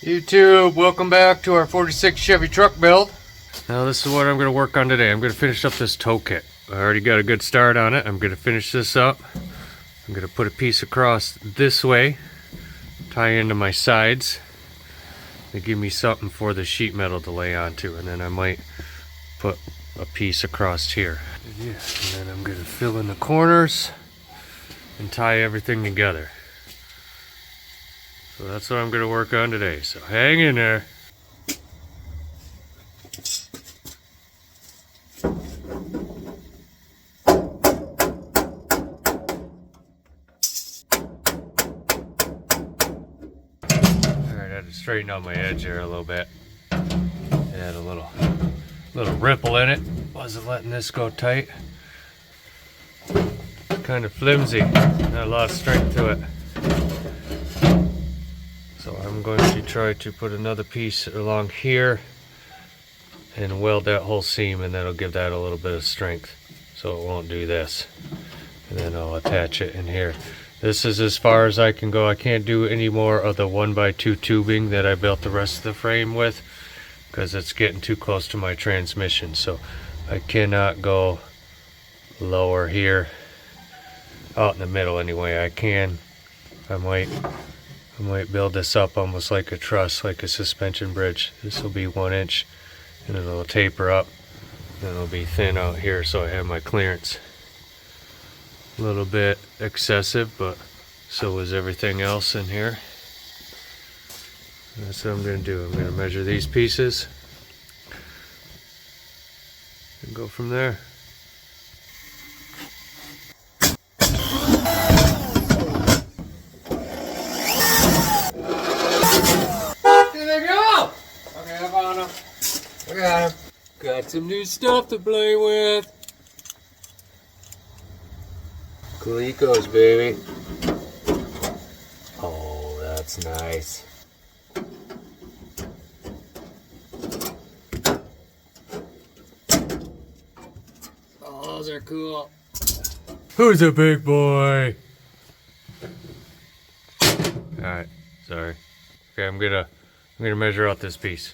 YouTube, welcome back to our 46 Chevy truck build. Now this is what I'm going to work on today. I'm going to finish up this toe kit. I already got a good start on it. I'm going to finish this up. I'm going to put a piece across this way, tie into my sides. They give me something for the sheet metal to lay onto, and then I might put a piece across here. Yeah, and then I'm going to fill in the corners and tie everything together. So that's what I'm going to work on today. So hang in there. Alright, I had to straighten out my edge there a little bit. It had a little ripple in it. Wasn't letting this go tight. Kind of flimsy. Not a lot of strength to it. So I'm going to try to put another piece along here and weld that whole seam, and that'll give that a little bit of strength so it won't do this. And then I'll attach it in here. This is as far as I can go. I can't do any more of the 1x2 tubing that I built the rest of the frame with because it's getting too close to my transmission. So I cannot go lower here. Out in the middle anyway. I can. I might build this up almost like a truss, like a suspension bridge. This will be 1 inch and it'll taper up. And it'll be thin out here so I have my clearance. A little bit excessive, but so is everything else in here. And that's what I'm going to do. I'm going to measure these pieces and go from there. Got some new stuff to play with. Clecos, baby. Oh, that's nice. Oh, those are cool. Who's a big boy? Alright, sorry. Okay, I'm gonna measure out this piece.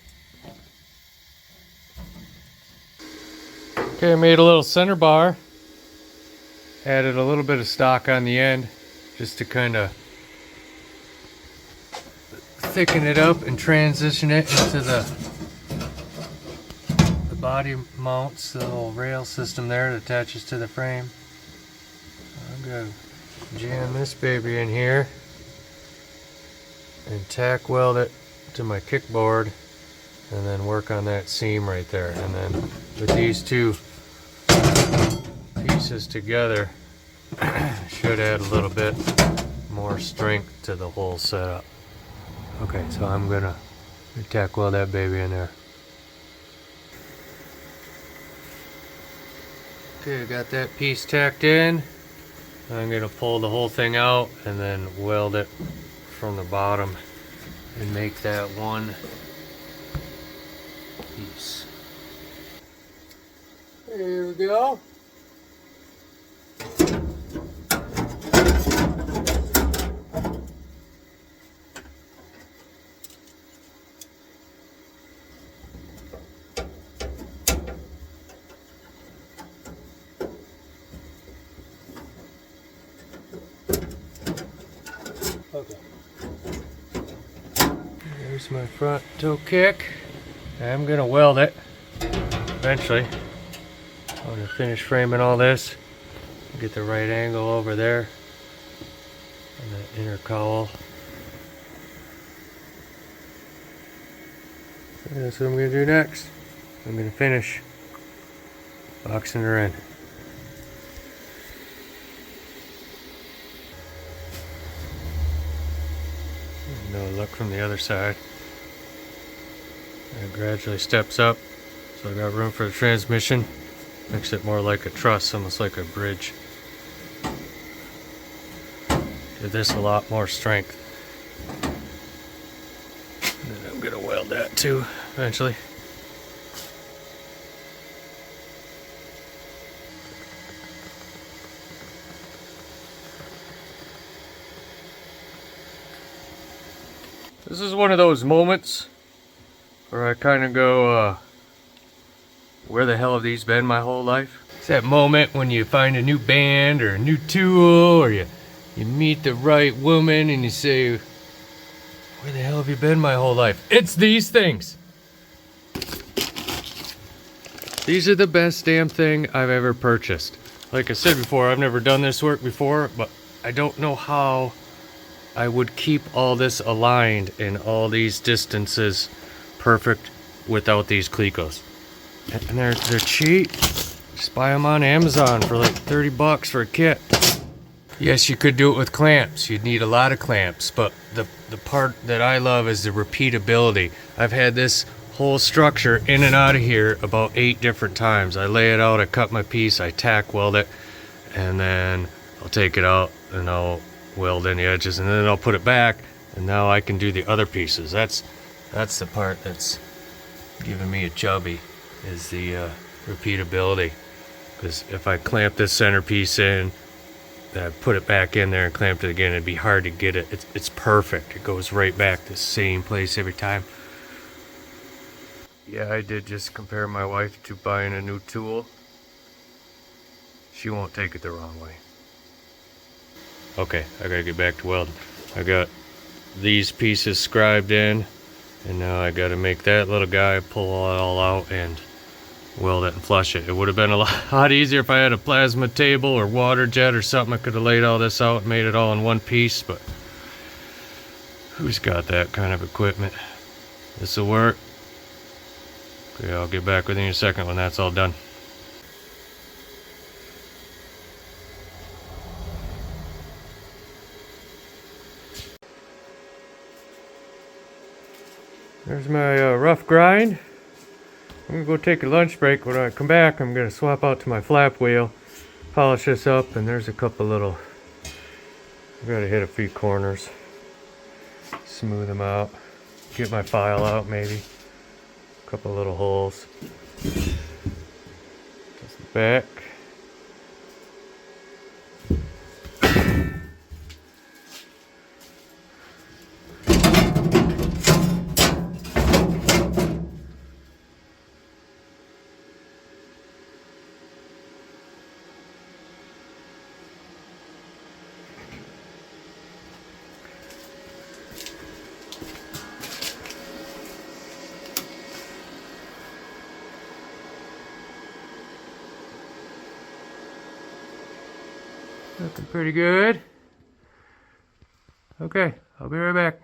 Okay, I made a little center bar. Added a little bit of stock on the end just to kind of thicken it up and transition it into the body mounts, the little rail system there that attaches to the frame. I'm going to jam this baby in here and tack weld it to my kickboard and then work on that seam right there. And then with these two pieces together should add a little bit more strength to the whole setup. Okay, so I'm gonna tack weld that baby in there. Okay, I got that piece tacked in. I'm gonna pull the whole thing out and then weld it from the bottom and make that one piece. There we go. Okay. There's my front toe kick. I'm gonna weld it eventually. I'm gonna finish framing all this. Get the right angle over there and that inner cowl. And that's what I'm gonna do next. I'm gonna finish boxing her in. No look from the other side. And it gradually steps up, so I got room for the transmission. Makes it more like a truss, almost like a bridge. Give this a lot more strength. And then I'm gonna weld that too, eventually. This is one of those moments where I kind of go, where the hell have these been my whole life? It's that moment when you find a new band or a new tool, or you meet the right woman and you say, where the hell have you been my whole life? It's these things. These are the best damn thing I've ever purchased. Like I said before, I've never done this work before, but I don't know how I would keep all this aligned in all these distances perfect without these clecos. And they're cheap. Just buy them on Amazon for like 30 bucks for a kit. Yes, you could do it with clamps. You'd need a lot of clamps, but the part that I love is the repeatability. I've had this whole structure in and out of here about 8 different times. I lay it out, I cut my piece, I tack weld it, and then I'll take it out and I'll weld in the edges, and then I'll put it back, and now I can do the other pieces. That's the part that's giving me a chubby, is the repeatability. Because if I clamp this centerpiece in, I put it back in there and clamped it again, it'd be hard to get it. It's perfect. It goes right back to the same place every time. Yeah, I did just compare my wife to buying a new tool. She won't take it the wrong way. Okay, I gotta get back to welding. I got these pieces scribed in, and now I gotta make that little guy, pull it all out and weld it and flush it. It would have been a lot easier if I had a plasma table or water jet or something. I could have laid all this out and made it all in one piece, but who's got that kind of equipment? This will work. Okay, I'll get back with you in a second when that's all done. There's my rough grind. I'm gonna go take a lunch break. When I come back, I'm gonna swap out to my flap wheel, polish this up, and there's a couple little, I've gotta hit a few corners, smooth them out, get my file out maybe, a couple little holes. Just the back. Looking pretty good. Okay, I'll be right back.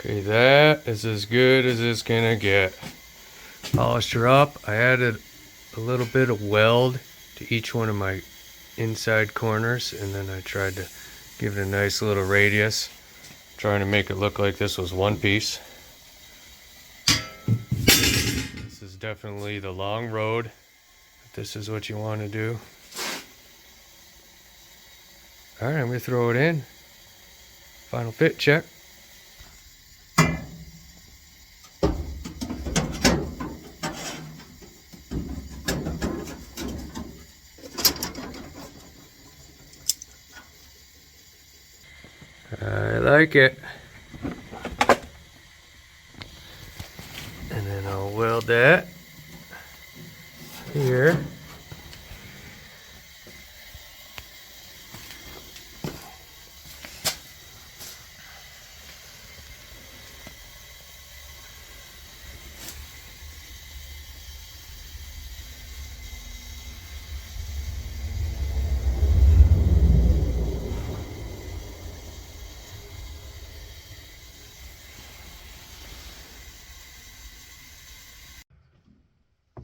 Okay, that is as good as it's gonna get. Polished her up. I added a little bit of weld to each one of my inside corners, and then I tried to give it a nice little radius, trying to make it look like this was one piece. This is definitely the long road, if this is what you want to do. Alright, I'm gonna throw it in. Final fit check. I like it. And then I'll weld that here.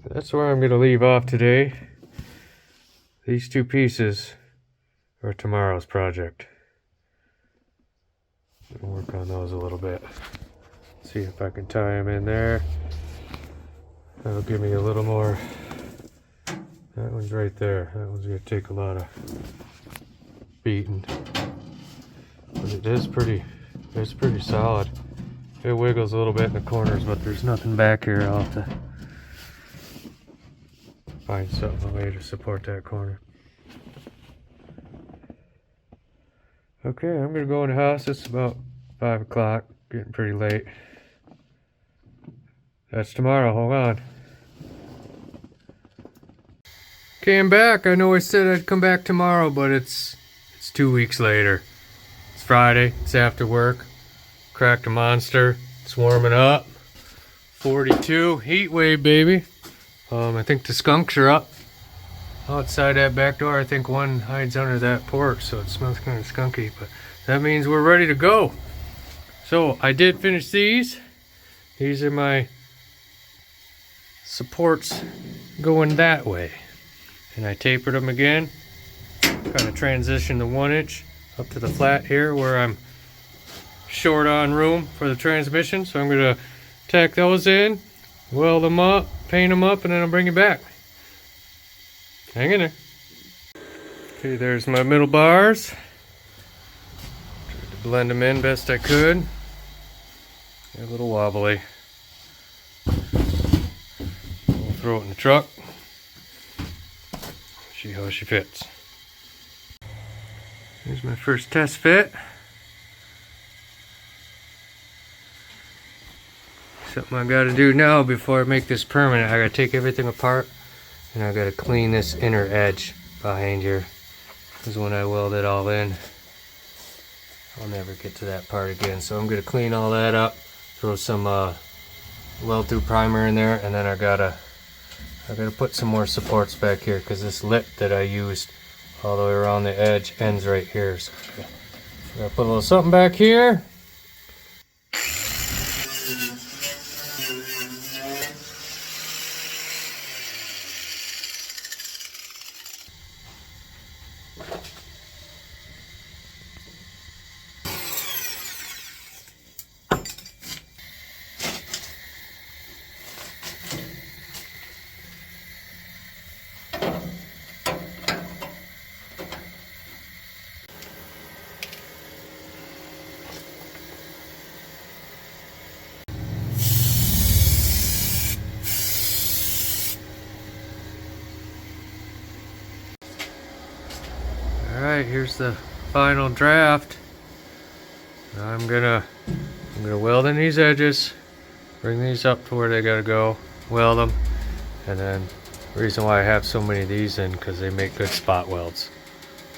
That's where I'm going to leave off today. These two pieces are tomorrow's project. I'll work on those a little bit. See if I can tie them in there. That'll give me a little more. That one's right there. That one's gonna take a lot of beating. But it's pretty solid. It wiggles a little bit in the corners, but there's nothing back here. I'll have to find something, a way to support that corner. Okay, I'm gonna go in the house. It's about 5 o'clock, getting pretty late. That's tomorrow, hold on. Okay, I'm back. I know I said I'd come back tomorrow, but it's 2 weeks later. It's Friday, it's after work. Cracked a monster, it's warming up. 42, heat wave, baby. I think the skunks are up outside that back door. I think one hides under that porch, so it smells kind of skunky, but that means we're ready to go. So I did finish these. These are my supports going that way. And I tapered them again. Kind of transition the 1-inch up to the flat here where I'm short on room for the transmission. So I'm gonna tack those in, weld them up, paint them up, and then I'll bring it back. Hang in there. Okay, there's my middle bars. Tried to blend them in best I could. They're a little wobbly. We'll throw it in the truck. See how she fits. Here's my first test fit. Something I gotta do now before I make this permanent. I gotta take everything apart and I gotta clean this inner edge behind here. Because when I weld it all in, I'll never get to that part again. So I'm gonna clean all that up, throw some weld through primer in there, and then I gotta put some more supports back here because this lip that I used all the way around the edge ends right here. So I gotta put a little something back here. Alright, here's the final draft. I'm gonna weld in these edges, bring these up to where they gotta go, weld them, and then the reason why I have so many of these in because they make good spot welds.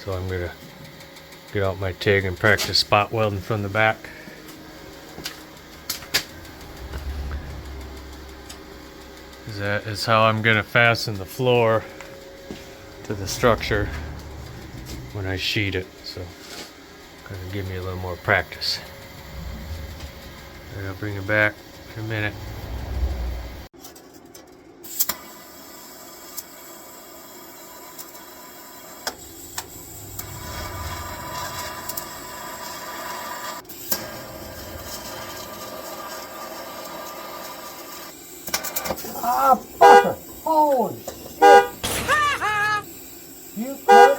So I'm gonna get out my TIG and practice spot welding from the back. That is how I'm gonna fasten the floor to the structure when I sheet it, so gonna give me a little more practice. And I'll bring it back in a minute. Ah, fucker! Holy shit! You could.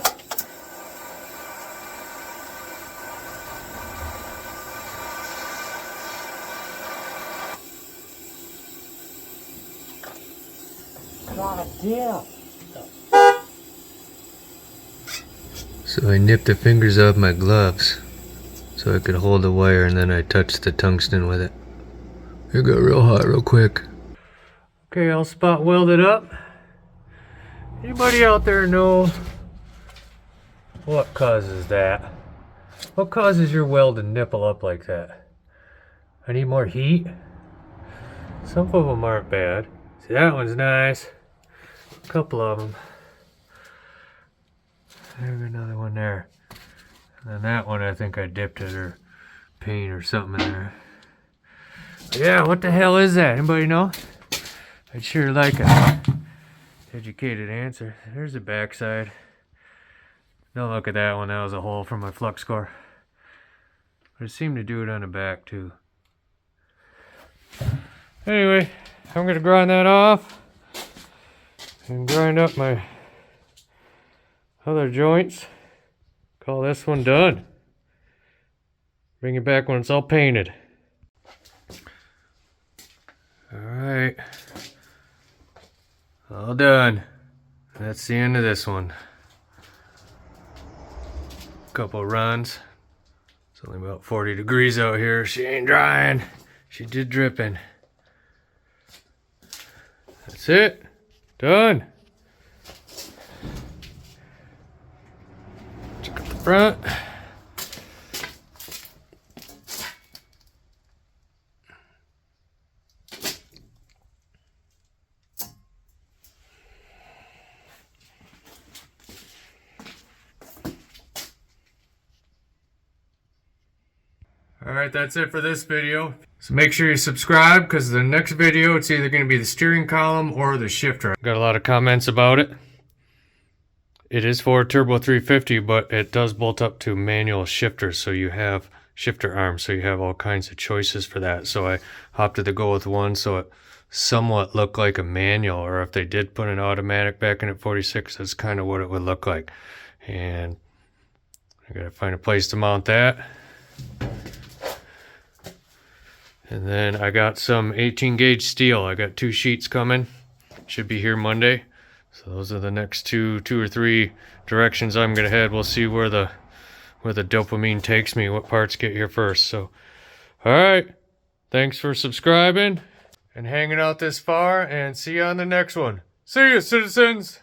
God damn. So I nipped the fingers off my gloves so I could hold the wire, and then I touched the tungsten with it. It got real hot real quick. Okay, I'll spot weld it up. Anybody out there know what causes that? What causes your weld to nipple up like that? I need more heat. Some of them aren't bad. See, that one's nice. A couple of them. There's another one there. And then that one, I think I dipped it or paint or something in there. But yeah, what the hell is that? Anybody know? I'd sure like a educated answer. There's the backside. Don't look at that one. That was a hole from my flux core. But it seemed to do it on the back too. Anyway, I'm gonna grind that off and grind up my other joints. Call this one done. Bring it back when it's all painted. Alright. All done. That's the end of this one. Couple runs. It's only about 40 degrees out here. She ain't drying. She did dripping. That's it. Done. Check out the front. Alright, that's it for this video. So make sure you subscribe, because the next video it's either going to be the steering column or the shifter. Got a lot of comments about it. It is for a turbo 350, but it does bolt up to manual shifters, so you have shifter arms, so you have all kinds of choices for that. So I opted to go with one so it somewhat looked like a manual, or if they did put an automatic back in at 46, that's kind of what it would look like. And I gotta find a place to mount that. And then I got some 18 gauge steel. I got 2 sheets coming. Should be here Monday. So those are the next two or three directions I'm gonna head. We'll see where the dopamine takes me, what parts get here first. So, all right. Thanks for subscribing and hanging out this far, and see you on the next one. See you, citizens.